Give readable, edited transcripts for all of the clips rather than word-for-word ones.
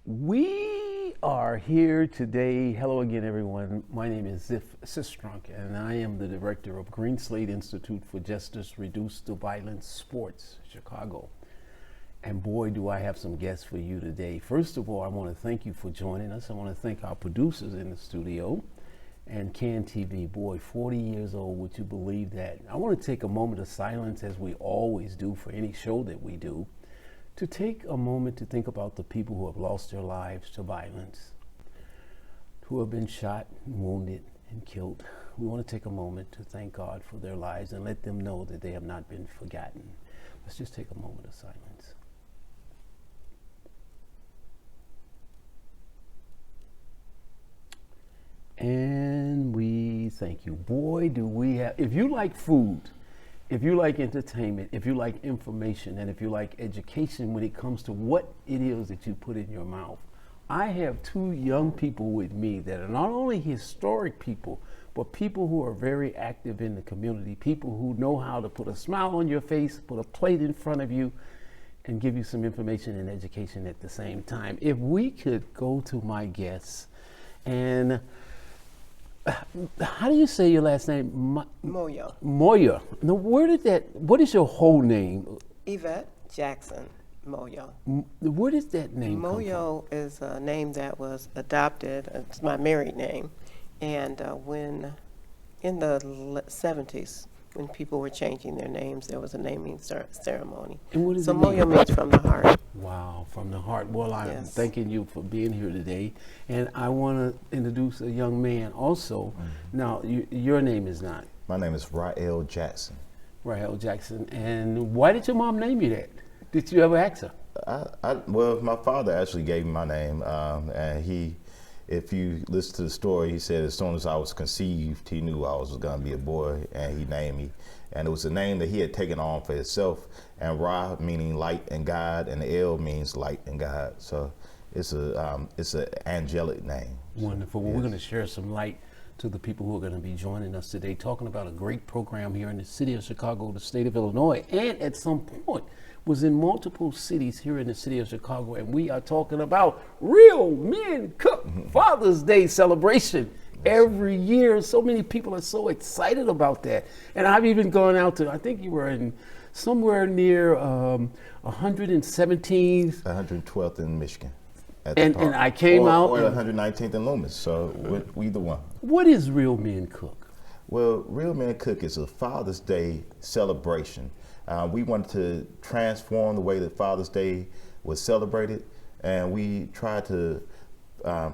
We are here today. Hello again, everyone. My name is Ziff, Sistrunk, and I am the director of Green Slate Institute for Justice Reduced to Violence Sports, Chicago. And boy, do I have some guests for you today. First of all, I want to thank you for joining us. I want to thank our producers in the studio and Can TV. Boy, 40 years old, would you believe that? I want to take a moment of silence, as we always do for any show that we do, to take a moment to think about the people who have lost their lives to violence, who have been shot, wounded, and killed. We want to take a moment to thank God for their lives and let them know that they have not been forgotten. Let's just take a moment of silence. And we thank you. Boy, do we have, if you like food, if you like entertainment, if you like information, and if you like education when it comes to what it is that you put in your mouth, I have two young people with me that are not only historic people, but people who are very active in the community, people who know how to put a smile on your face, put a plate in front of you, and give you some information and education at the same time. If we could go to my guests, and how do you say your last name? Mojo. Mojo. Now, what is your whole name? Yvette Jackson Mojo. Where does that name come from? Mojo is a name that was adopted. It's my married name. And when in the 70s, when people were changing their names, there was a naming ceremony. And what is so it Mojo means from the heart. Wow, from the heart. Well, I'm Yes. thanking you for being here today. And I want to introduce a young man also. Now, your name is not? My name is Rael Jackson. Rael Jackson. And why did your mom name you that? Did you ever ask her? Well, my father actually gave me my name, and if you listen to the story, he said as soon as I was conceived, he knew I was going to be a boy, and he named me. And it was a name that he had taken on for himself, and Ra meaning light and God, and El means light and God. So it's an angelic name. Wonderful. Well, Yes. we're going to share some light to the people who are going to be joining us today, talking about a great program here in the city of Chicago, the state of Illinois, and at some point was in multiple cities here in the city of Chicago. And we are talking about Real Men Cook Father's Day celebration every year. So many people are so excited about that. And I've even gone out to, I think you were in somewhere near 117th. 112th in Michigan. And I came out. Or 119th in Loomis, so either one. What is Real Men Cook? Well, Real Men Cook is a Father's Day celebration. We wanted to transform the way that Father's Day was celebrated, and we tried to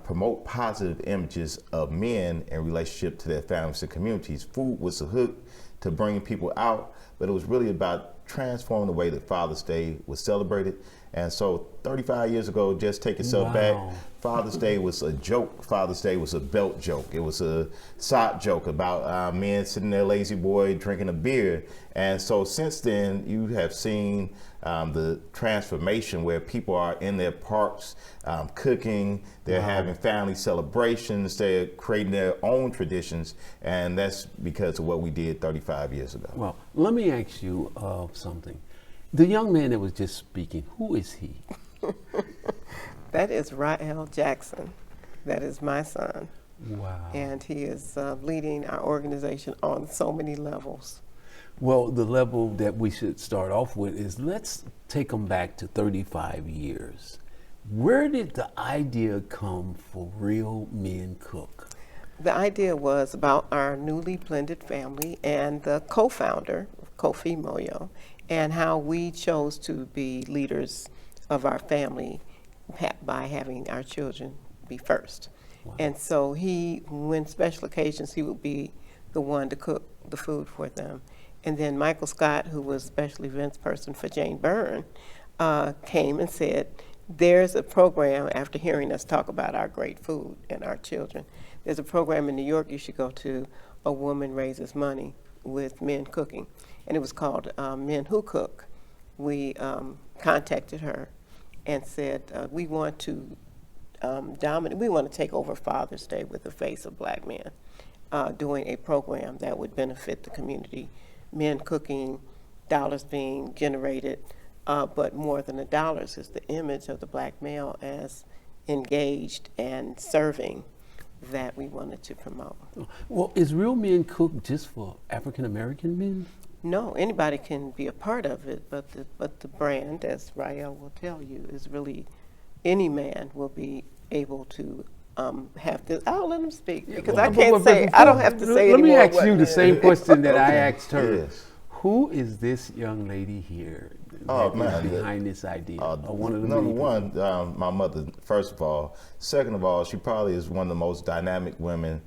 promote positive images of men in relationship to their families and communities. Food was a hook to bring people out, but it was really about transforming the way that Father's Day was celebrated. And so 35 years ago, just take yourself back, Father's Day was a joke. Father's Day was a belt joke. It was a sock joke about men sitting there lazy boy drinking a beer. And so since then, you have seen the transformation where people are in their parks cooking, they're having family celebrations, they're creating their own traditions, and that's because of what we did 35 years ago. Well, let me ask you something. The young man that was just speaking, who is he? That is Rael Jackson. That is my son. Wow. And he is leading our organization on so many levels. Well, the level that we should start off with is, let's take them back to 35 years. Where did the idea come for Real Men Cook? The idea was about our newly blended family and the co-founder, Kofi Mojo, and how we chose to be leaders of our family by having our children be first. Wow. And so when special occasions, he would be the one to cook the food for them. And then Michael Scott, who was special events person for Jane Byrne, came and said, there's a program, after hearing us talk about our great food and our children, there's a program in New York you should go to, A Woman Raises Money with Men Cooking. And it was called Men Who Cook. We contacted her and said, we want to we want to take over Father's Day with the face of Black men, doing a program that would benefit the community. Men cooking, dollars being generated, but more than the dollars is the image of the Black male as engaged and serving that we wanted to promote. Well, is Real Men Cook just for African American men? No, anybody can be a part of it, but the brand, as Rael will tell you, is really any man will be able to have this. I'll let him speak because I can't say. I don't have to say Let me anymore ask you the same question that I Okay. asked her. Yes. Who is this young lady here Oh, that man, is behind this idea? One of the number many one, my mother, first of all. Second of all, she probably is one of the most dynamic women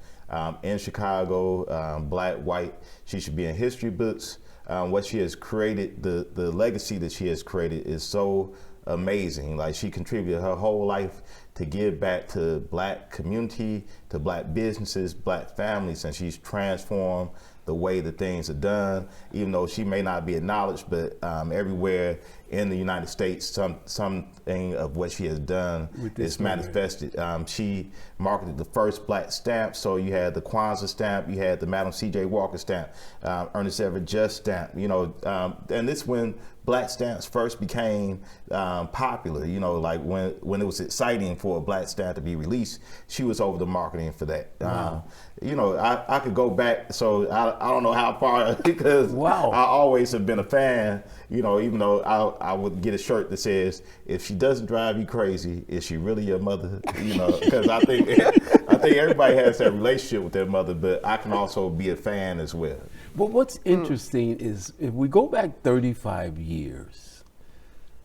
in Chicago, Black, white. She should be in history books. What she has created, the legacy that she has created is so amazing. Like, she contributed her whole life to give back to Black community, to Black businesses, Black families, and she's transformed the way that things are done, even though she may not be acknowledged, but everywhere in the United States, something of what she has done is manifested. She marketed the first Black stamp, so you had the Kwanzaa stamp, you had the Madam C.J. Walker stamp, Ernest Everett Just stamp, and this when Black stamps first became popular, like when it was exciting for a Black stamp to be released, she was over the marketing for that. Wow. I could go back, so I don't know how far, because Wow. I always have been a fan, even though I would get a shirt that says, if she doesn't drive you crazy, is she really your mother? Because I think everybody has that relationship with their mother, but I can also be a fan as well. But what's interesting is if we go back 35 years,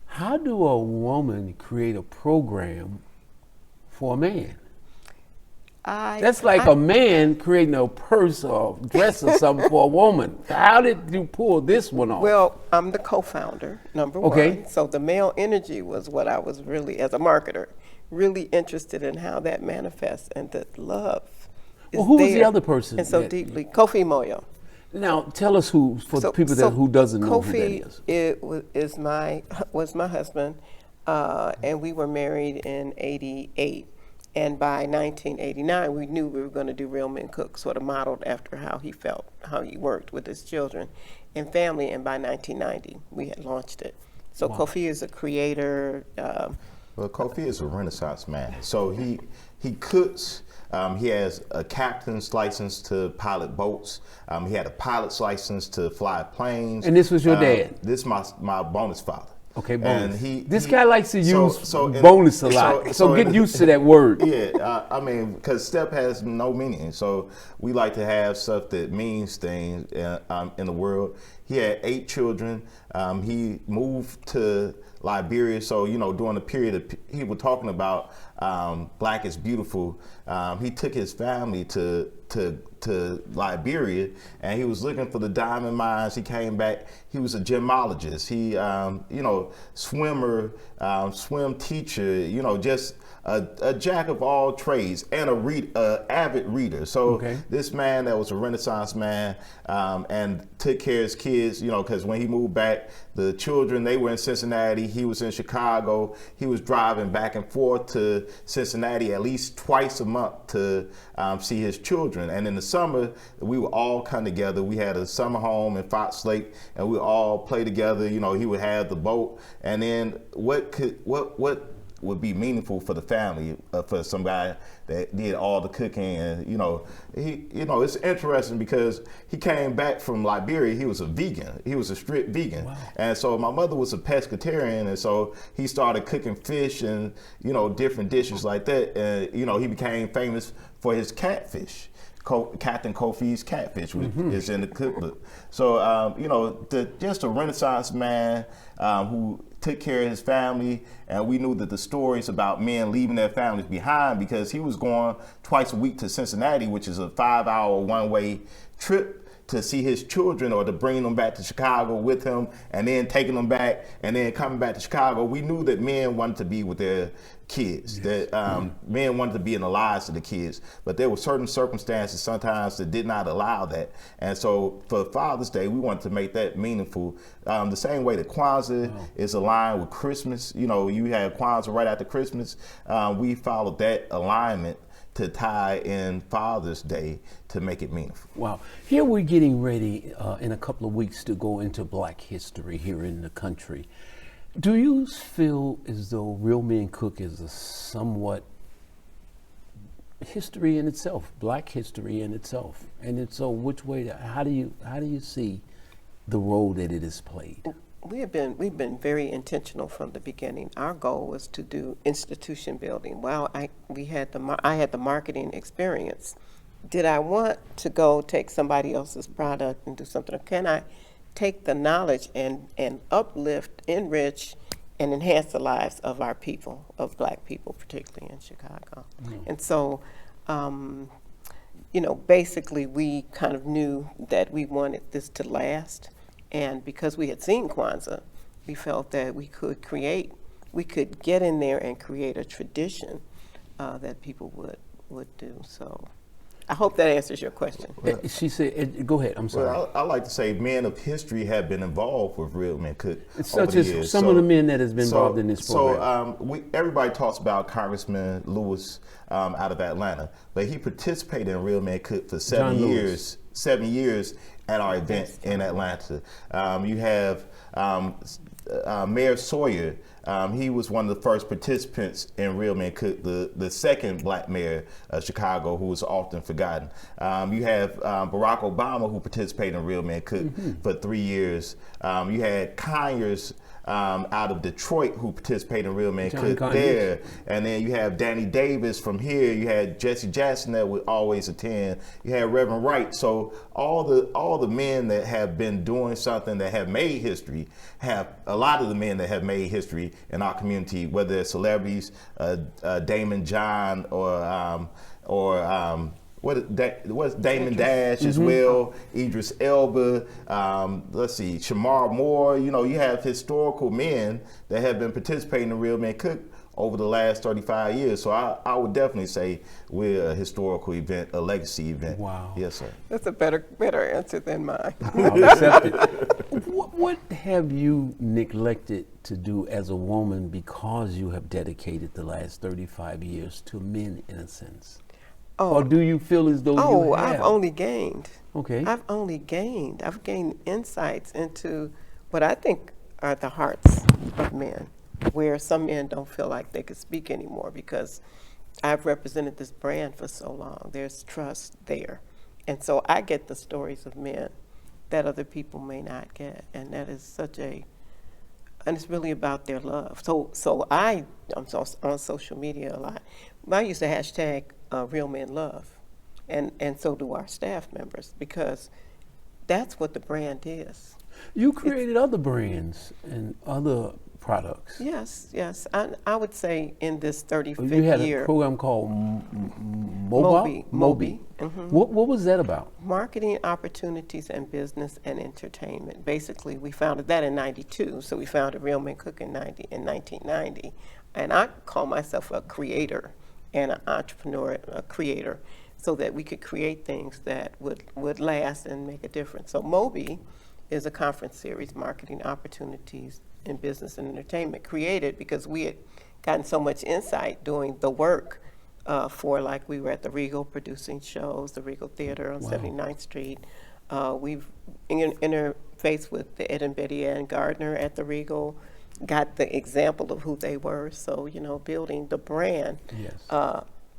how do a woman create a program for a man? That's like a man creating a purse or dress or something for a woman. How did you pull this one off? Well, I'm the co-founder, number Okay. one. So the male energy was what I was really, as a marketer, really interested in how that manifests, and that love is Well, who was the there other person and so that- deeply. Kofi Moyo. Now, tell us who, for the people who doesn't know who that is. Kofi was my husband, and we were married in '88. And by 1989, we knew we were going to do Real Men Cook, sort of modeled after how he felt, how he worked with his children and family. And by 1990, we had launched it. So Wow. Kofi is a creator. Well, Kofi is a Renaissance man. So he cooks. He has a captain's license to pilot boats. He had a pilot's license to fly planes. And this was your dad? This is my bonus father. Okay, bonus. And This guy likes to use in- bonus a lot, so get used to that word. Yeah, because step has no meaning. So we like to have stuff that means things in the world. He had 8 children. He moved to Liberia. So, during the period he was talking about Black is Beautiful, he took his family to Liberia, and he was looking for the diamond mines. He came back. He was a gemologist. He, swimmer, swim teacher, just a jack of all trades and a avid reader. So this man that was a Renaissance man, and took care of his kids, because when he moved back, the children, they were in Cincinnati. He was in Chicago. He was driving back and forth to Cincinnati at least twice a month to see his children. And in the summer, we would all come together. We had a summer home in Fox Lake, and we all play together. He would have the boat. And then what would be meaningful for the family, for some guy that did all the cooking, and it's interesting because he came back from Liberia. He was a vegan. He was a strict vegan. Wow. And so my mother was a pescatarian, and so he started cooking fish and different dishes like that. And he became famous for his catfish. Captain Kofi's catfish is in the cookbook. So just a Renaissance man who took care of his family, and we knew that the stories about men leaving their families behind, because he was going twice a week to Cincinnati, which is a 5-hour one-way trip, to see his children or to bring them back to Chicago with him, and then taking them back and then coming back to Chicago. We knew that men wanted to be with their kids, that men wanted to be in the lives of the kids, but there were certain circumstances sometimes that did not allow that. And so for Father's Day, we wanted to make that meaningful. The same way that Kwanzaa is aligned with Christmas, you have Kwanzaa right after Christmas. We followed that alignment to tie in Father's Day to make it meaningful. Wow. Here we're getting ready in a couple of weeks to go into Black history here in the country. Do you feel as though Real Men Cook is a somewhat history in itself, Black history in itself? And so which way, how do you see the role that it has played? We've been very intentional from the beginning. Our goal was to do institution building. Well, I had the marketing experience. Did I want to go take somebody else's product and do something? Or can I take the knowledge and uplift, enrich, and enhance the lives of our people, of Black people, particularly in Chicago? And so, basically we kind of knew that we wanted this to last. And because we had seen Kwanzaa, we felt that we could get in there and create a tradition that people would do. So I hope that answers your question. She said, go ahead, I'm sorry. Well, I like to say men of history have been involved with Real Men Cook. Such as some of the men that has been involved in this program. So everybody talks about Congressman Lewis out of Atlanta, but he participated in Real Men Cook for 7 years. 7 years at our event in Atlanta. You have Mayor Sawyer. He was one of the first participants in Real Men Cook, the second Black mayor of Chicago, who was often forgotten. You have Barack Obama, who participated in Real Men Cook for 3 years. You had Conyers out of Detroit, who participated in Real Men Cook there. And then you have Danny Davis from here. You had Jesse Jackson that would always attend. You had Reverend Wright. So all the men that have been doing something that have made history, a lot of the men that have made history in our community, whether they're celebrities, Damon John what's Damon Dash as well, Idris Elba, let's see, Shamar Moore. You have historical men that have been participating in Real Men Cook over the last 35 years. So I would definitely say we're a historical event, a legacy event. Wow. Yes, sir. That's a better answer than mine. I'll accept it. What have you neglected to do as a woman because you have dedicated the last 35 years to men, in a sense? Or do you feel as though you have? I've only gained. Okay. I've gained insights into what I think are the hearts of men, where some men don't feel like they could speak anymore because I've represented this brand for so long. There's trust there. And so I get the stories of men that other people may not get. And that is and it's really about their love. So I'm on social media a lot. I used to hashtag Real Men Love. And so do our staff members, because that's what the brand is. You created other brands and other products. Yes. I would say in this 35th year. You had a program called Moby. Mm-hmm. What was that about? Marketing opportunities and business and entertainment. Basically, we founded that in '92. So we founded Real Men Cook in 1990. And I call myself a creator and an entrepreneur, a creator, so that we could create things that would last and make a difference. So Moby is a conference series, marketing opportunities in business and entertainment, created because we had gotten so much insight doing the work we were at the Regal producing shows, the Regal Theater on 79th Street. We've interfaced with the Ed and Betty Ann Gardner at the Regal, got the example of who they were. So, building the brand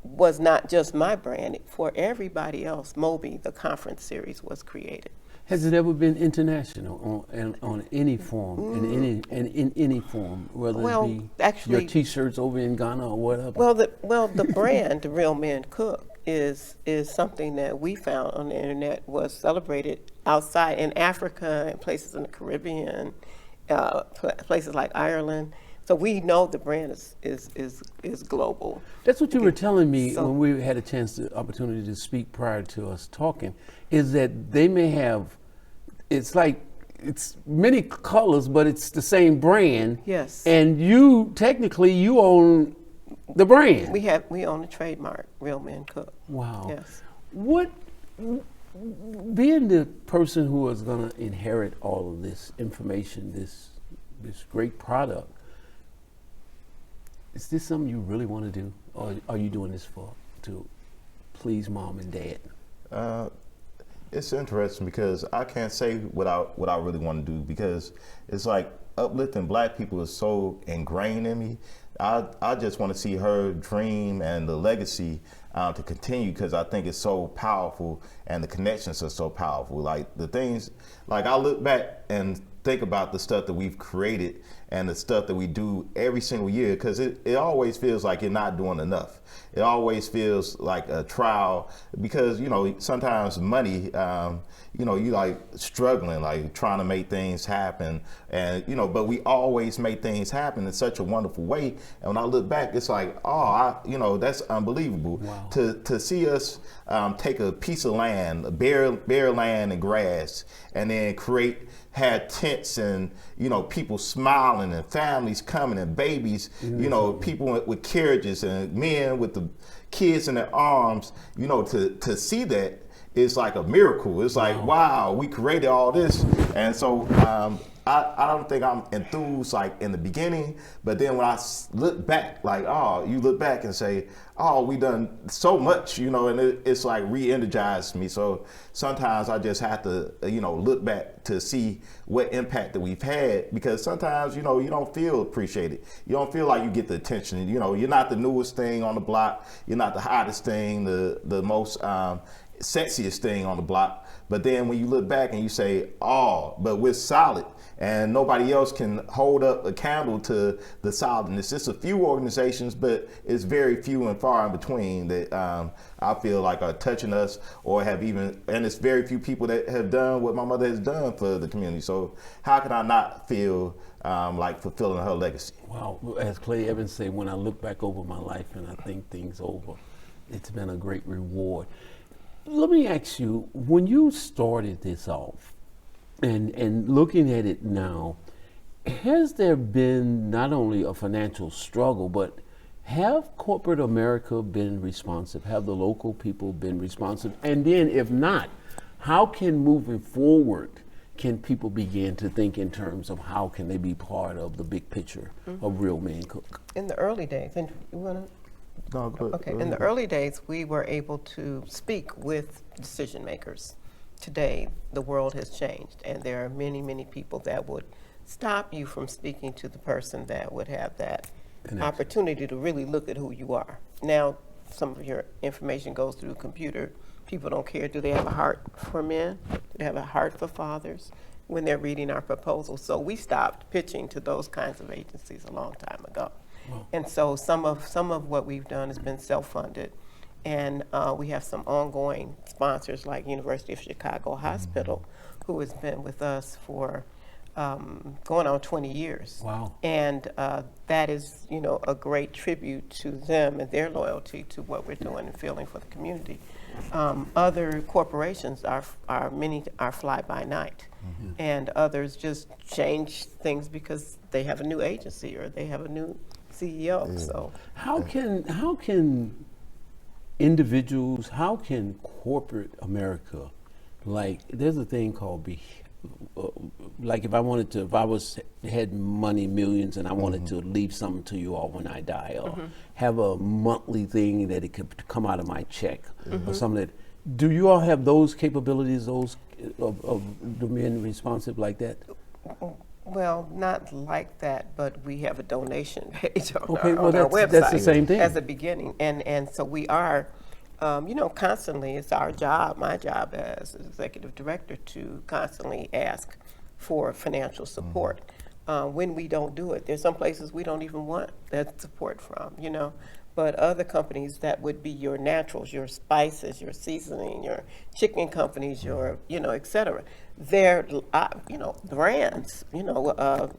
was not just my brand. For everybody else, Moby, the conference series, was created. Has it ever been international on any form, in any form, whether it be actually, your T-shirts over in Ghana or whatever? Well, the brand, Real Men Cook, is something that we found on the internet was celebrated outside in Africa and places in the Caribbean, places like Ireland. So we know the brand is global. That's what you were telling me So- when we had a chance, the opportunity to speak prior to us talking, is that they may have, it's like, it's many colors, but it's the same brand. Yes. And you, technically, you own the brand. We own the trademark, Real Men Cook. Wow. Yes. What, being the person who is going to inherit all of this information, this great product, is this something you really want to do, or are you doing this to please mom and dad? It's interesting because I can't say what I really want to do, because it's like uplifting black people is so ingrained in me. I just want to see her dream and the legacy to continue, because I think it's so powerful and the connections are so powerful. Like the things, like I look back and think about the stuff that we've created and the stuff that we do every single year, because it always feels like you're not doing enough. It always feels like a trial, because, you know, sometimes money, you know, you like struggling, like trying to make things happen. And, you know, but we always make things happen in such a wonderful way. And when I look back, it's like, oh, you know, that's unbelievable. Wow. To see us take a piece of land, bare land and grass, and then had tents and, you know, people smiling and families coming and babies, you know, people with carriages and men with the kids in their arms, you know, to see that is like a miracle. It's like, wow, we created all this. And so I don't think I'm enthused like in the beginning, but then when I look back, like, oh, you look back and say, oh, we done so much, you know, and it's like re-energized me. So sometimes I just have to, you know, look back to see what impact that we've had, because sometimes, you know, you don't feel appreciated. You don't feel like you get the attention. You know, you're not the newest thing on the block. You're not the hottest thing, the most sexiest thing on the block. But then when you look back and you say, oh, but we're solid, and nobody else can hold up a candle to the solidness. It's a few organizations, but it's very few and far in between that I feel like are touching us or have even, and it's very few people that have done what my mother has done for the community. So how can I not feel like fulfilling her legacy? Wow, as Clay Evans said, when I look back over my life and I think things over, it's been a great reward. Let me ask you, when you started this off, and looking at it now, has there been not only a financial struggle, but have corporate America been responsive? Have the local people been responsive? And then if not, how can moving forward, can people begin to think in terms of how can they be part of the big picture of Real Men Cook? In the early days, and you want to? No, go ahead. Okay, in the early days, we were able to speak with decision makers. Today, the world has changed, and there are many, many people that would stop you from speaking to the person that would have that opportunity to really look at who you are. Now, some of your information goes through a computer. People don't care. Do they have a heart for men? Do they have a heart for fathers when they're reading our proposals? So we stopped pitching to those kinds of agencies a long time ago. Wow. And so some of what we've done has been self-funded. And we have some ongoing sponsors like University of Chicago Hospital, who has been with us for going on 20 years. Wow. And that is, you know, a great tribute to them and their loyalty to what we're doing and feeling for the community. Other corporations many are fly-by-night, and others just change things because they have a new agency or they have a new CEO. So how can individuals, how can corporate America, like there's a thing called like if I had money, millions, and I wanted to leave something to you all when I die, or have a monthly thing that it could come out of my check or something. That, do you all have those capabilities, those of the men responsive like that? Well, not like that, but we have a donation page on, Okay, our website. That's the same thing. As a beginning, and so we are, you know, constantly, it's our job, my job as executive director, to constantly ask for financial support. when we don't do it. There's some places we don't even want that support from, you know. But other companies that would be your naturals, your spices, your seasoning, your chicken companies, your, you know, et cetera. They're, you know, brands, you know,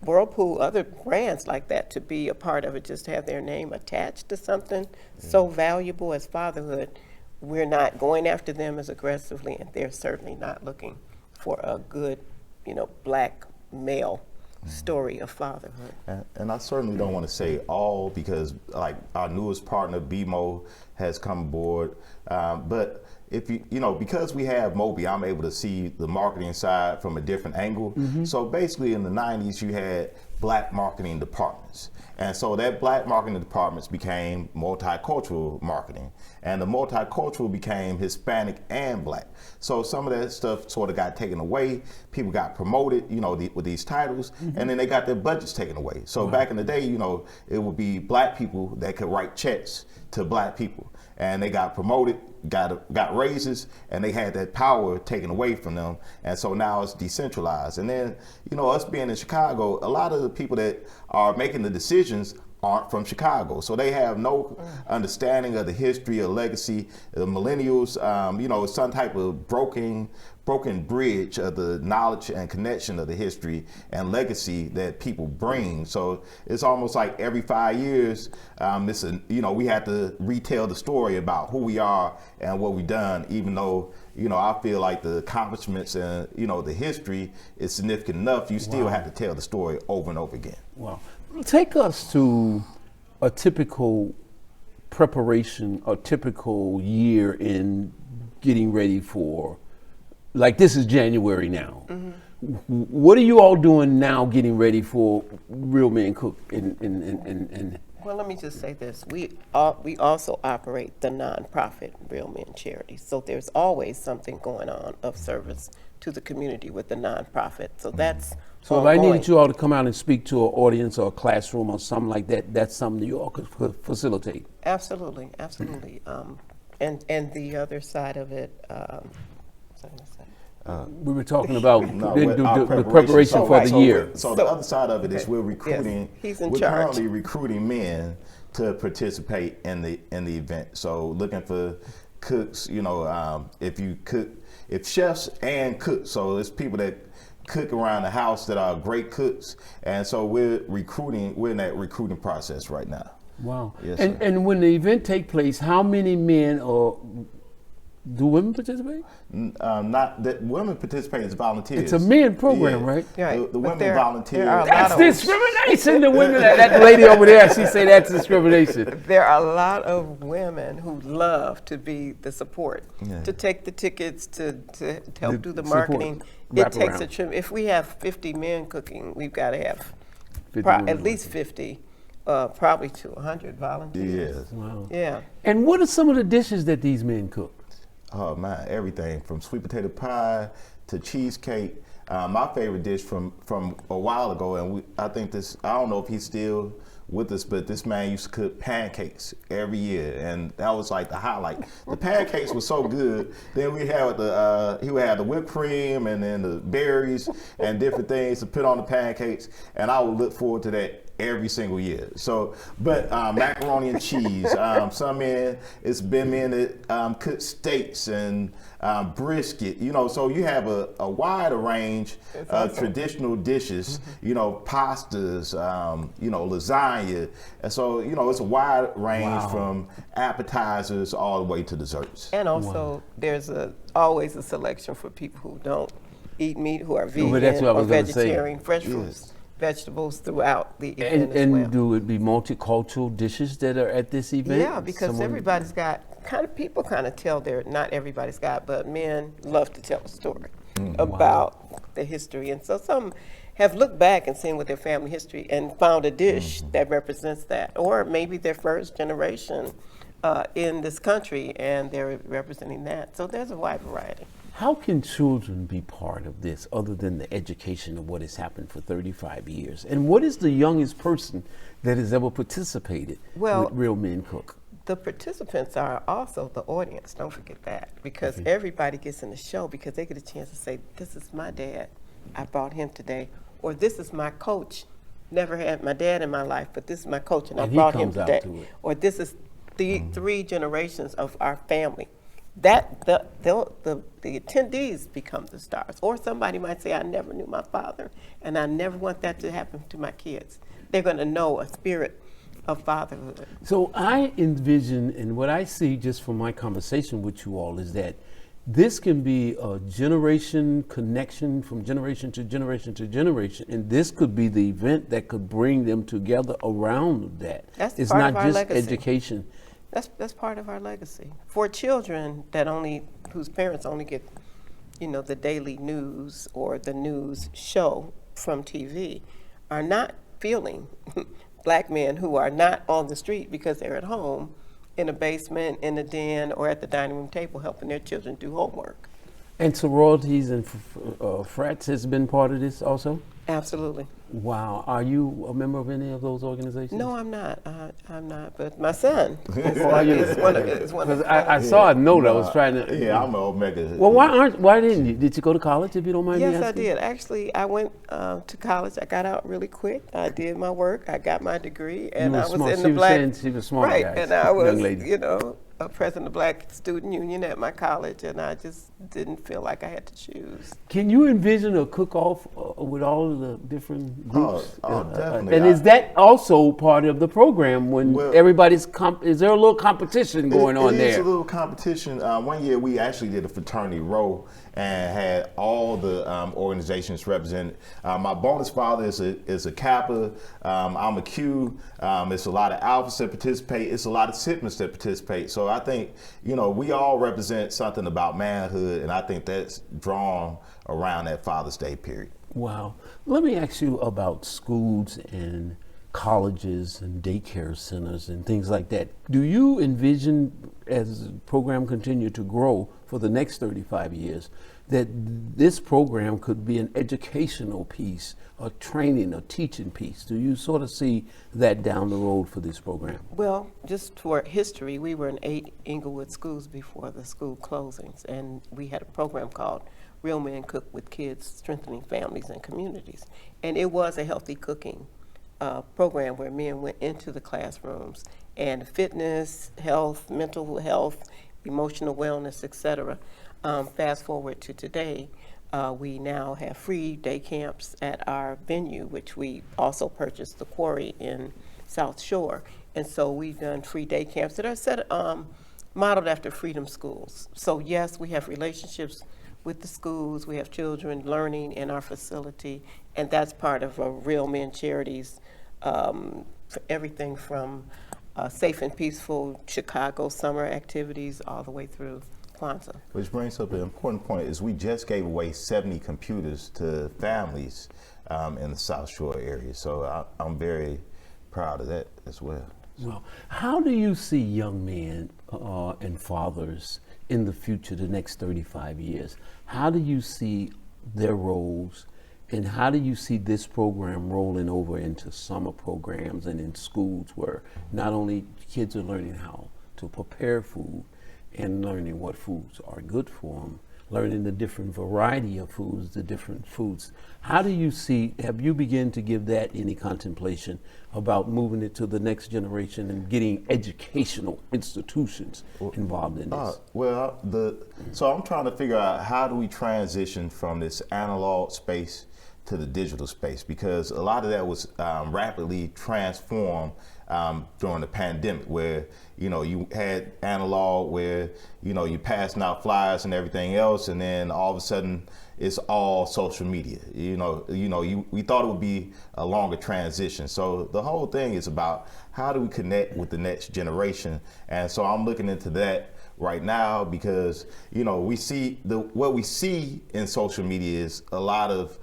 Whirlpool, other brands like that, to be a part of it, just have their name attached to something so valuable as fatherhood. We're not going after them as aggressively, and they're certainly not looking for a good, you know, black male story of fatherhood. And I certainly don't want to say all, because like our newest partner, BMO, has come aboard. But if you know, because we have Moby, I'm able to see the marketing side from a different angle. So basically in the 90s, you had black marketing departments. And so that black marketing departments became multicultural marketing. And the multicultural became Hispanic and black. So some of that stuff sort of got taken away. People got promoted, you know, with these titles, and then they got their budgets taken away. So back in the day, you know, it would be black people that could write checks to black people. And they got promoted, got raises, and they had that power taken away from them. And so now it's decentralized. And then, you know, us being in Chicago, a lot of the people that are making the decisions aren't from Chicago. So they have no understanding of the history or legacy. The millennials, you know, some type of broken bridge of the knowledge and connection of the history and legacy that people bring. So it's almost like every 5 years, you know, we have to retell the story about who we are and what we've done, even though, you know, I feel like the accomplishments and, you know, the history is significant enough. You still have to tell the story over and over again. Wow. Take us to a typical preparation, a typical year in getting ready for, like this is January now. What are you all doing now getting ready for Real Men Cook? Well, let me just say this. We also operate the nonprofit Real Men Charity. So there's always something going on of service to the community with the nonprofit. So that's So if I needed you all to come out and speak to an audience or a classroom or something like that, that's something you all could facilitate. Absolutely, absolutely. And the other side of it, what's I gonna say? We were talking about the preparation preparation for the year. So the other side of it is we're recruiting. Yes, he's in we're charge. currently recruiting men to participate in the event. So looking for cooks. You know, if chefs and cooks. So it's people that cook around the house that are great cooks, and so we're recruiting. We're in that recruiting process right now. Wow. Yes, and when the event take place, how many men do women participate? Not that women participate as volunteers. It's a men program, right? Right. The But women volunteer. there are a That's lot of- discrimination. The women, that lady over there, she say that's discrimination. There are a lot of women who love to be the support, to take the tickets, to help do the support, marketing. wrap It takes around. a trim. If we have 50 men cooking, we've got to have 50 women at least 50, probably to 100 volunteers. Yes. Wow. Yeah. And what are some of the dishes that these men cook? Oh man, everything from sweet potato pie to cheesecake. My favorite dish from a while ago, and I think this. I don't know if he's still with us, but this man used to cook pancakes every year, and that was like the highlight. The pancakes were so good. Then we had he would have the whipped cream and then the berries and different things to put on the pancakes, and I would look forward to that every single year. So, but macaroni and cheese. Some men, it's been men that cook steaks and brisket. You know, so you have a wider range of traditional dishes. You know, pastas. You know, lasagna. And so, you know, it's a wide range from appetizers all the way to desserts. And also, there's always a selection for people who don't eat meat, who are vegan but that's what I or was gonna say. vegetarian, fresh fruits, vegetables throughout the event as And well. do it be multicultural dishes that are at this event? Yeah, because everybody's got people kind of tell not everybody's got, but men love to tell a story about the history. And so some have looked back and seen with their family history and found a dish that represents that. Or maybe their first generation in this country and they're representing that. So there's a wide variety. How can children be part of this other than the education of what has happened for 35 years? And what is the youngest person that has ever participated with Real Men Cook? The participants are also the audience, don't forget that, because everybody gets in the show because they get a chance to say, this is my dad, I brought him today, or this is my coach. Never had my dad in my life, but this is my coach, and I And he brought him comes out today. to it. Or this is the three generations of our family. That the attendees become the stars. Or somebody might say, I never knew my father, and I never want that to happen to my kids. They're going to know a spirit of fatherhood. So I envision, and what I see just from my conversation with you all is that this can be a generation connection from generation to generation to generation, and this could be the event that could bring them together around that. That's it's part not of our just legacy. education. That's part of our legacy. For children whose parents only get, the daily news or the news show from TV, are not feeling black men who are not on the street because they're at home in a basement, in a den, or at the dining room table helping their children do homework. And sororities and frats has been part of this also? Absolutely. Wow. Are you a member of any of those organizations? No, I'm not. I'm not. But my son Are you? is one of it. Because I saw a note. I was trying to. Yeah, I'm an Omega. Well, why didn't you? Did you go to college, if you don't mind me Yes, asking? I did. Actually, I went to college. I got out really quick. I did my work. I got my degree, and You were I was smart. in She the was black. saying she was smart, right, guys, and I was, young lady. a president of the Black Student Union at my college, and I just didn't feel like I had to choose. Can you envision a cook-off with all of the different groups? Definitely. And is that also part of the program when Well, everybody's is there a little competition going on It there? is a little competition. One year we actually did a fraternity row and had all the organizations represented. My bonus father is a Kappa. I'm a Q. It's a lot of Alphas that participate. It's a lot of Sigmas that participate. So I think, we all represent something about manhood, and I think that's drawn around that Father's Day period. Wow. Let me ask you about schools and colleges and daycare centers and things like that. Do you envision, as the program continue to grow for the next 35 years, that this program could be an educational piece, a training, a teaching piece? Do you sort of see that down the road for this program? Well, just for history, we were in 8 Inglewood schools before the school closings, and we had a program called Real Men Cook with Kids, Strengthening Families and Communities. And it was a healthy cooking program where men went into the classrooms, and fitness, health, mental health, emotional wellness, etc. Fast forward to today, we now have free day camps at our venue, which we also purchased the quarry in South Shore. And so we've done free day camps that are modeled after freedom schools. So yes, we have relationships with the schools. We have children learning in our facility, and that's part of Real Men Charities. For everything from safe and peaceful Chicago summer activities all the way through Kwanzaa. Which brings up an important point is we just gave away 70 computers to families in the South Shore area. So I'm very proud of that as well. Well, how do you see young men and fathers in the future, the next 35 years? How do you see their roles, and how do you see this program rolling over into summer programs and in schools where not only kids are learning how to prepare food and learning what foods are good for them, learning the different variety of foods, the different foods. How do you see, have you begun to give that any contemplation about moving it to the next generation and getting educational institutions involved in this? So I'm trying to figure out how do we transition from this analog space to the digital space, because a lot of that was rapidly transformed during the pandemic, where you had analog, where you passing out flyers and everything else, and then all of a sudden it's all social media. We thought it would be a longer transition. So the whole thing is about how do we connect with the next generation, and so I'm looking into that right now, because we see what we see in social media is a lot of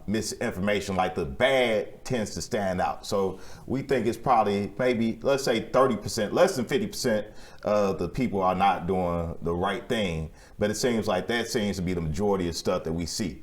misinformation. Like the bad tends to stand out, so we think it's probably maybe, let's say 30%, less than 50% of the people are not doing the right thing, but it seems like that seems to be the majority of stuff that we see.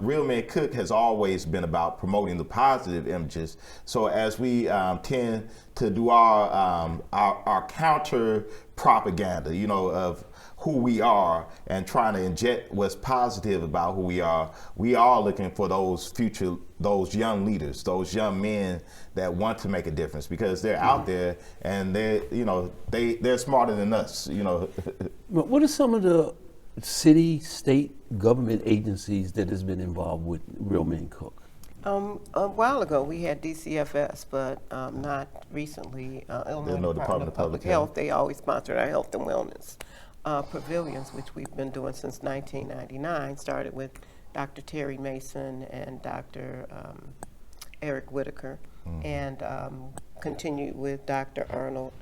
Real Men Cook has always been about promoting the positive images. So as we tend to do our counter propaganda, of who we are and trying to inject what's positive about who we are looking for those young leaders, those young men that want to make a difference, because they're out there and they're smarter than us. But what are some of the city, state government agencies that has been involved with Real Men Cook? A while ago, we had DCFS, but not recently. Illinois no Department of Public Health. Health. They always sponsored our health and wellness pavilions, which we've been doing since 1999. Started with Dr. Terry Mason and Dr. Eric Whitaker, and continued with Dr. Arnold,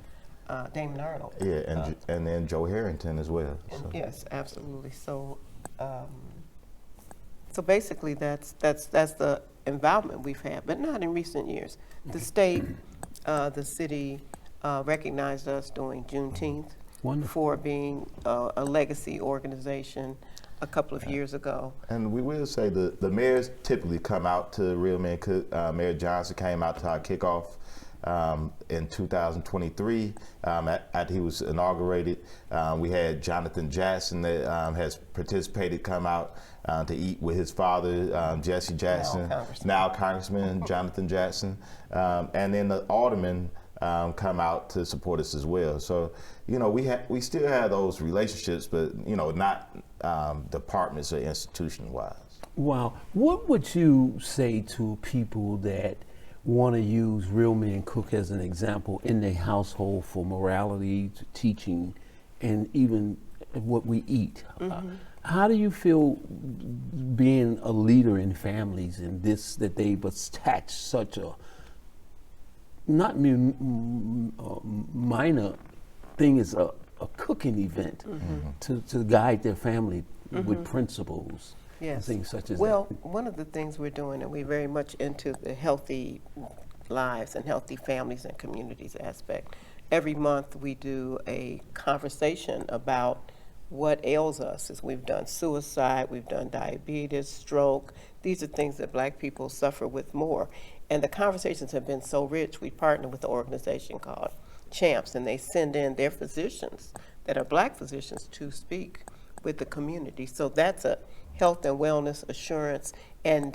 Damon Arnold. Yeah, and then Joe Harrington as well. So. Yes, absolutely. So, so basically, that's the involvement we've had, but not in recent years. The state, the city recognized us during Juneteenth. Wonderful. For being a legacy organization a couple of years ago. And we will say the mayors typically come out to Real Men Cook. Mayor Johnson came out to our kickoff in 2023 after he was inaugurated. We had Jonathan Jackson that has participated come out to eat with his father, Jesse Jackson, now Congressman Jonathan Jackson, and then the alderman come out to support us as well. So, we still have those relationships, but, not departments or institution-wise. Wow. What would you say to people that want to use Real Men Cook as an example in their household for morality, teaching, and even what we eat? How do you feel being a leader in families in this, that they've attached such a not minor thing as a cooking event to guide their family with principles and things such as that? Well, one of the things we're doing, and we're very much into the healthy lives and healthy families and communities aspect. Every month we do a conversation about what ails us. As we've done suicide, we've done diabetes, stroke. These are things that Black people suffer with more. And the conversations have been so rich, we partner with an organization called CHAMPS, and they send in their physicians that are Black physicians to speak with the community. So that's a health and wellness assurance, and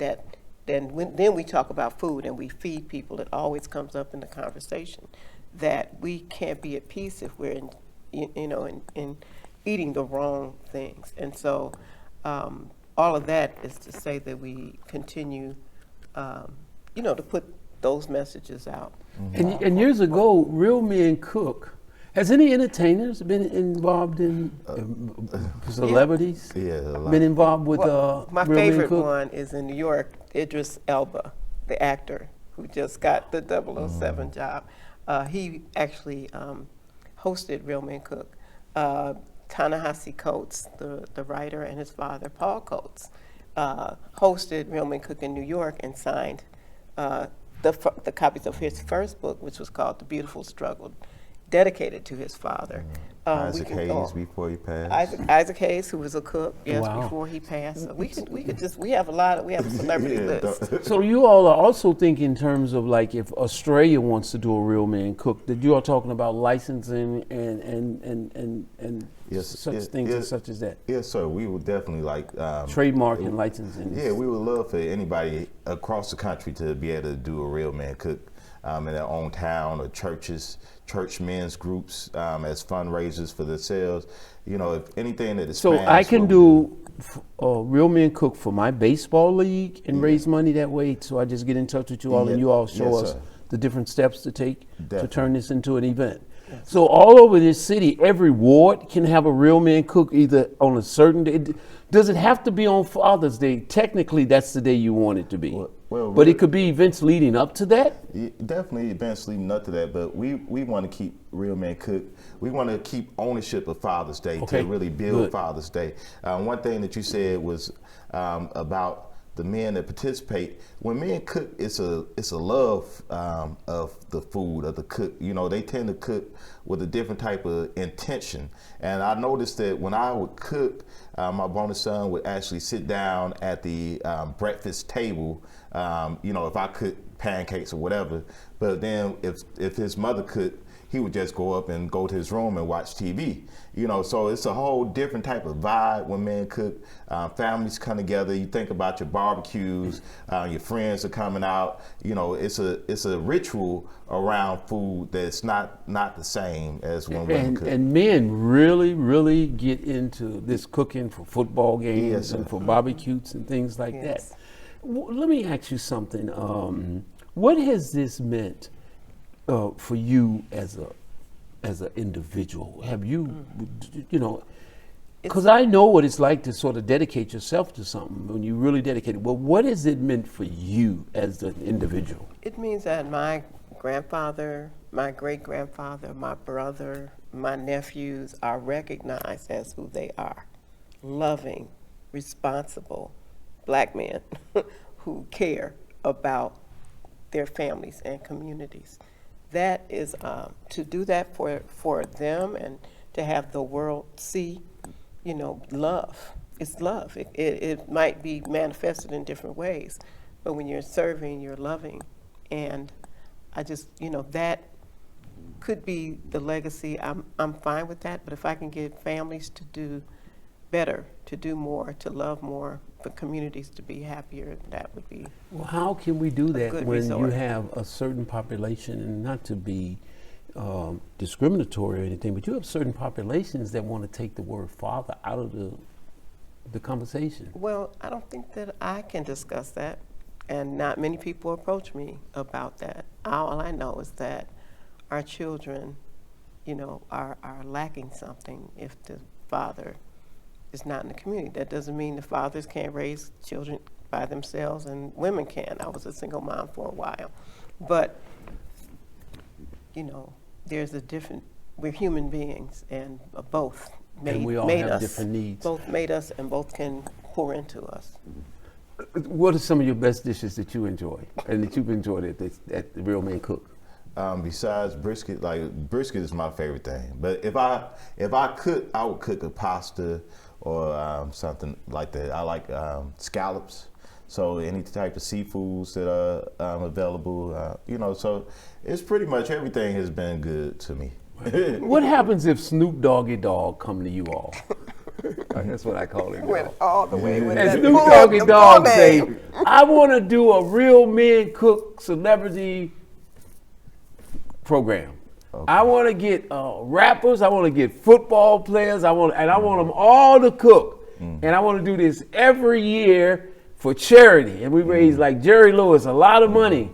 then we talk about food and we feed people. It always comes up in the conversation that we can't be at peace if we're in eating the wrong things. And so all of that is to say that we continue to put those messages out. And years ago, Real Men Cook, has any entertainers been involved in celebrities? Yeah, a lot. Been involved with my Real Men favorite Cook? one is in New York, Idris Elba, the actor who just got the 007 job. He actually hosted Real Men Cook. Ta-Nehisi Coates, the writer, and his father, Paul Coates, hosted Real Men Cook in New York and signed the copies of his first book, which was called The Beautiful Struggle, dedicated to his father. Isaac Hayes before he passed. Isaac Hayes, who was a cook, yes, Wow. before he passed. So we have a celebrity list. So you all are also thinking in terms of like if Australia wants to do a Real Man Cook, that you are talking about licensing and things such as that. Yes, sir. We would definitely like Trademark and licensing. Yeah, we would love for anybody across the country to be able to do a Real Man Cook in their own town or churches, church men's groups as fundraisers for themselves. If anything that is So I can do Real Men Cook for my baseball league and raise money that way. So I just get in touch with you all and you all show us the different steps to take to turn this into an event. So all over this city, every ward can have a Real Man Cook either on a certain day. Does it have to be on Father's Day? Technically, that's the day you want it to be. But it could be events leading up to that? Definitely events leading up to that, but we want to keep Real Men Cook. We want to keep ownership of Father's Day to really build Father's Day. One thing that you said was about the men that participate. When men cook, it's a love of the food, of the cook. They tend to cook with a different type of intention. And I noticed that when I would cook, my bonus son would actually sit down at the breakfast table, if I cooked pancakes or whatever. But then if his mother cooked, he would just go up and go to his room and watch TV. You know, so it's a whole different type of vibe when men cook. Families come together. You think about your barbecues. Your friends are coming out. You know, it's a ritual around food that's not the same as when women cook. And men really get into this cooking for football games Yes, and for barbecues and things like Yes. that. Let me ask you something. What has this meant for you as an individual? Have you, you know, because I know what it's like to sort of dedicate yourself to something when you really dedicate it. Well, what has it meant for you as an individual? It means that my grandfather, my great-grandfather, my brother, my nephews are recognized as who they are. Loving, responsible Black men who care about their families and communities. That is, to do that for them and to have the world see, you know, love. It's love. It might be manifested in different ways, but when you're serving, you're loving. And I just, you know, that could be the legacy. I'm fine with that, but if I can get families to do better, to do more, to love more, for communities to be happier, that would be. Well, how can we do that good when resort. you have a certain population, and not to be discriminatory or anything, but you have certain populations that want to take the word father out of the conversation? Well, I don't think that I can discuss that, and not many people approach me about that. All I know is that our children, you know, are lacking something if the father is not in the community. That doesn't mean the fathers can't raise children by themselves and women can. I was a single mom for a while. But, you know, there's a different, we're human beings, and both And we all made have us. different needs. Both made us, and both can pour into us. What are some of your best dishes that you enjoy and that you've enjoyed at the Real Man Cook? Besides brisket, like brisket is my favorite thing. But if I cook, I would cook a pasta or something like that. I like scallops. So any type of seafoods that are available, you know. So it's pretty much everything has been good to me. What happens if Snoop Doggy Dogg come to you all? That's what I call it. Went all the way with And that Snoop full- Doggy the Dogg full say, name. I want to do a Real Men Cook celebrity program. Okay. I want to get rappers, I want to get football players, I want them all to cook. And I want to do this every year for charity. And we raise, like Jerry Lewis, a lot of money.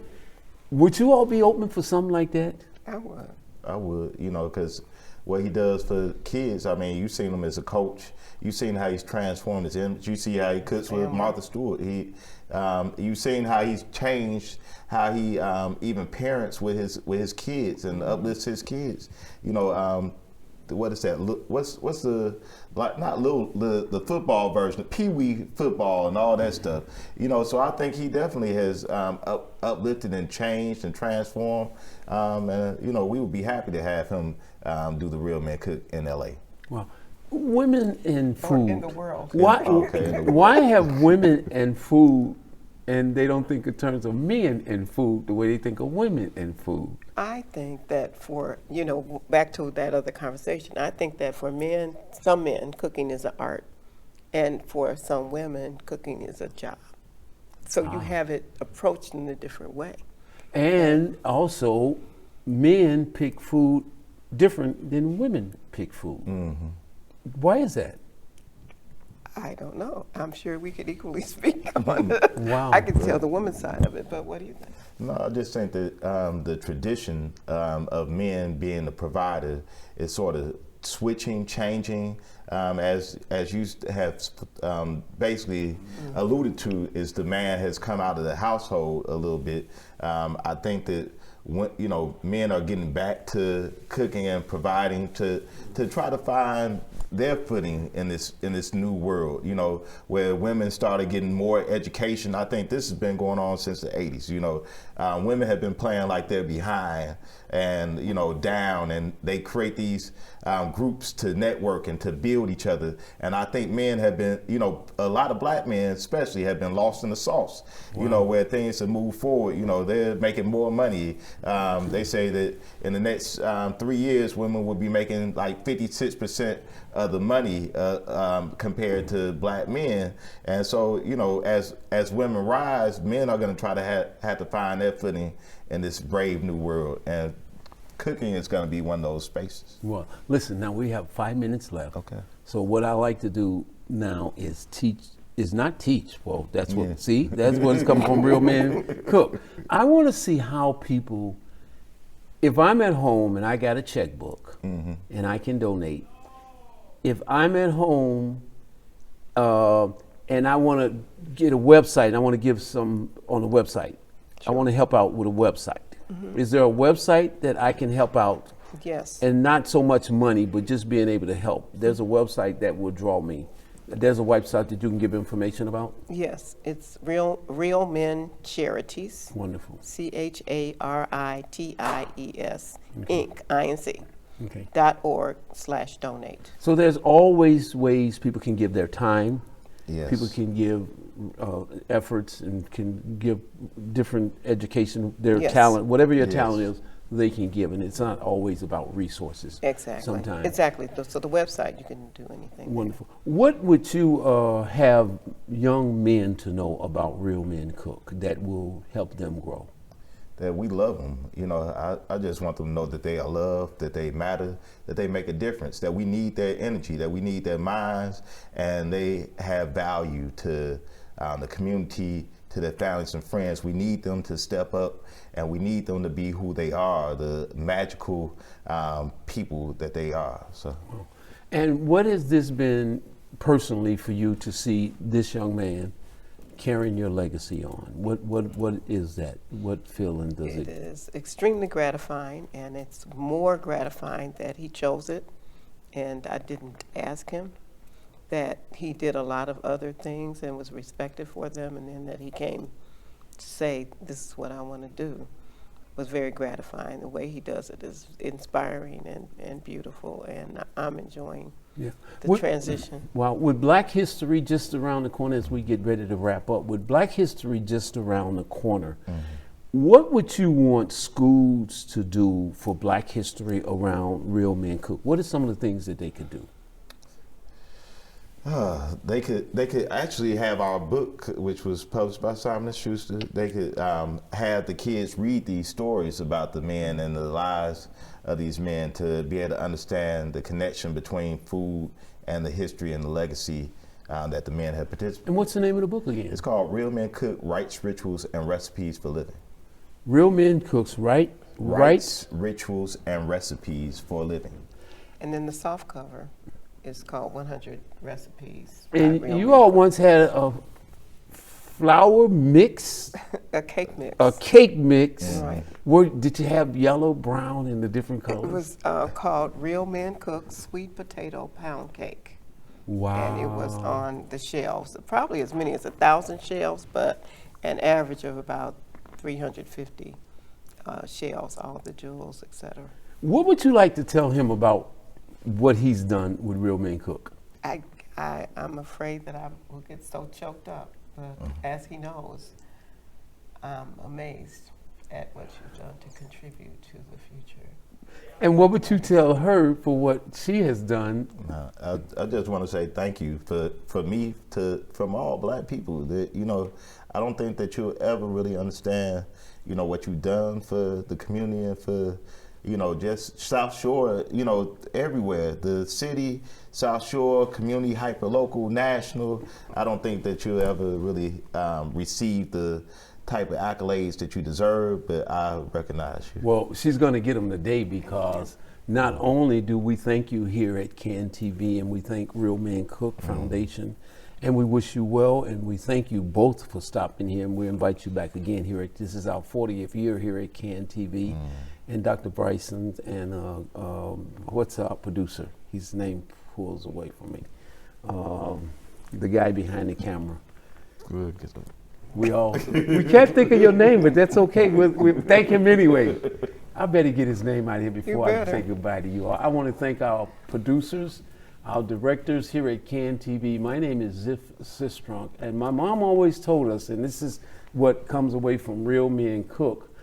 Would you all be open for something like that? I would, you know, because what he does for kids, I mean, you've seen him as a coach. You've seen how he's transformed his image. You see how he cooks with Martha Stewart. You've seen how he's changed, how he even parents with his kids and uplifts his kids. You know, what is that? What's the, like, not little, the football version, the pee-wee football and all that stuff. You know, so I think he definitely has uplifted and changed and transformed. And you know, we would be happy to have him do the Real Man Cook in LA. Wow. Women and Or food. in the world. Why, Okay, in the world. why have women and food and they don't think in terms of men and food the way they think of women and food? I think that for, you know, back to that other conversation, I think that for men, some men, cooking is an art. And for some women, cooking is a job. So you have it approached in a different way. And also, men pick food different than women pick food. Mm-hmm. Why is that? I don't know. I'm sure we could equally speak on it. Wow. I can tell the woman's side of it, but what do you think? No, I just think that the tradition of men being the provider is sort of switching, changing, as you have basically alluded to, is the man has come out of the household a little bit. I think that when, you know, men are getting back to cooking and providing to try to find their footing in this new world, you know, where women started getting more education. I think this has been going on since the 80s. You know, women have been playing like they're behind and, you know, down, and they create these groups to network and to build each other. And I think men have been, you know, a lot of black men especially have been lost in the sauce. Wow. You know, where things have moved forward. You know, they're making more money. They say that in the next 3 years, women will be making like 56% of the money compared to black men. And so, you know, as women rise, men are going to try to have to find their footing in this brave new world. And cooking is going to be one of those spaces. Well, listen, now we have 5 minutes left. Okay. So what I like to do now is not teach. Well, that's what, Yeah. see, that's what's coming from Real Men Cook. I want to see how people, if I'm at home and I got a checkbook and I can donate, if I'm at home and I want to get a website, I want to give some on the website. I want to help out with a website. Is there a website that I can help out? Yes. And not so much money, but just being able to help. There's a website that will draw me. There's a website that you can give information about? Yes, it's Real Men Charities. Wonderful. CHARITIES, Inc. INC. Okay. .org/donate. So there's always ways people can give their time. Yes. People can give efforts and can give different education, their Yes. talent, whatever your Yes. talent is, they can give. And it's not always about resources. Exactly. Sometimes. Exactly. So the website, you can do anything. Wonderful. What would you have young men to know about Real Men Cook that will help them grow? That we love them. You know, I just want them to know that they are loved, that they matter, that they make a difference, that we need their energy, that we need their minds, and they have value to the community, to their families and friends. We need them to step up, and we need them to be who they are, the magical people that they are. So. And what has this been personally for you to see this young man carrying your legacy on? What is that? What feeling does It is extremely gratifying, and it's more gratifying that he chose it, and I didn't ask him, that he did a lot of other things and was respected for them, and then that he came to say, this is what I want to do, was very gratifying. The way he does it is inspiring and beautiful, and I'm enjoying the transition. Well, with Black History just around the corner as we get ready to wrap up, with Black History just around the corner, what would you want schools to do for Black History around Real Men Cook? What are some of the things that they could do? They could actually have our book, which was published by Simon & Schuster. They could have the kids read these stories about the men and the lives of these men to be able to understand the connection between food and the history and the legacy that the men have participated. And what's the name of the book again? It's called Real Men Cook: Rites, Rituals, and Recipes for Living. Real Men Cooks, right? Rites, Rituals, and Recipes for Living. And then the soft cover is called 100 Recipes. And by Real you Men all Cook. once had a flour mix, A cake mix. a cake mix. Right. Did you have yellow, brown, and the different colors? It was called Real Men Cook Sweet Potato Pound Cake. Wow. And it was on the shelves, probably as many as 1,000 shelves, but an average of about 350 shelves, all the jewels, etc. What would you like to tell him about what he's done with Real Men Cook? I'm afraid that I will get so choked up, but as he knows, I'm amazed at what you've done to contribute to the future. And what would you tell her for what she has done? I just want to say thank you from all Black people. That, you know, I don't think that you'll ever really understand, you know, what you've done for the community and for, you know, just South Shore, you know, everywhere. The city, South Shore, community, hyperlocal, national. I don't think that you'll ever really receive the type of accolades that you deserve, but I recognize you. Well, she's going to get them today because not only do we thank you here at CAN TV and we thank Real Men Cook Foundation, and we wish you well, and we thank you both for stopping here, and we invite you back again here. This is our 40th year here at CAN TV. And Dr. Bryson and what's our producer? His name pulls away from me. The guy behind the camera. Good. We can't think of your name, but that's okay. We thank him anyway. I better get his name out here before I say goodbye to you all. I want to thank our producers, our directors here at CAN TV. My name is Ziff Sistrunk, and my mom always told us, and this is what comes away from Real Men Cook,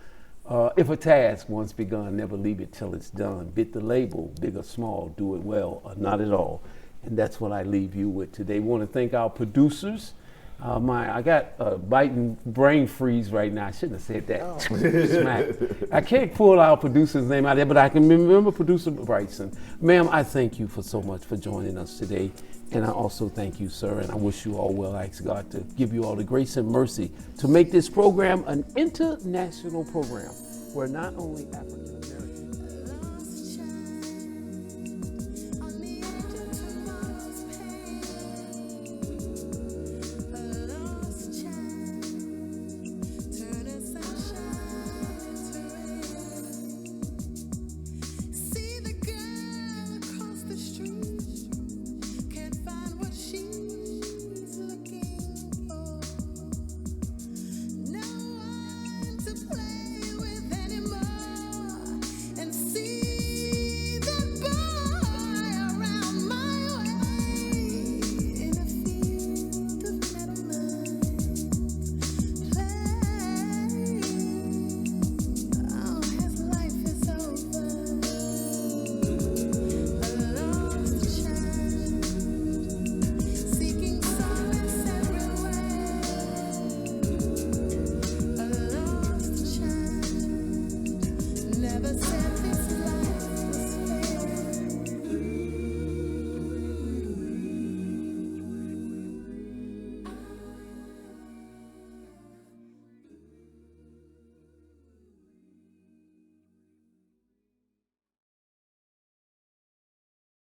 If a task once begun, never leave it till it's done. Bit the label, big or small, do it well or not at all. And that's what I leave you with today. Want to thank our producers. I got a biting brain freeze right now. I shouldn't have said that. Oh. Smack. I can't pull our producer's name out there, but I can remember producer Bryson. Ma'am, I thank you for so much for joining us today. And I also thank you, sir, and I wish you all well. I ask God to give you all the grace and mercy to make this program an international program where not only African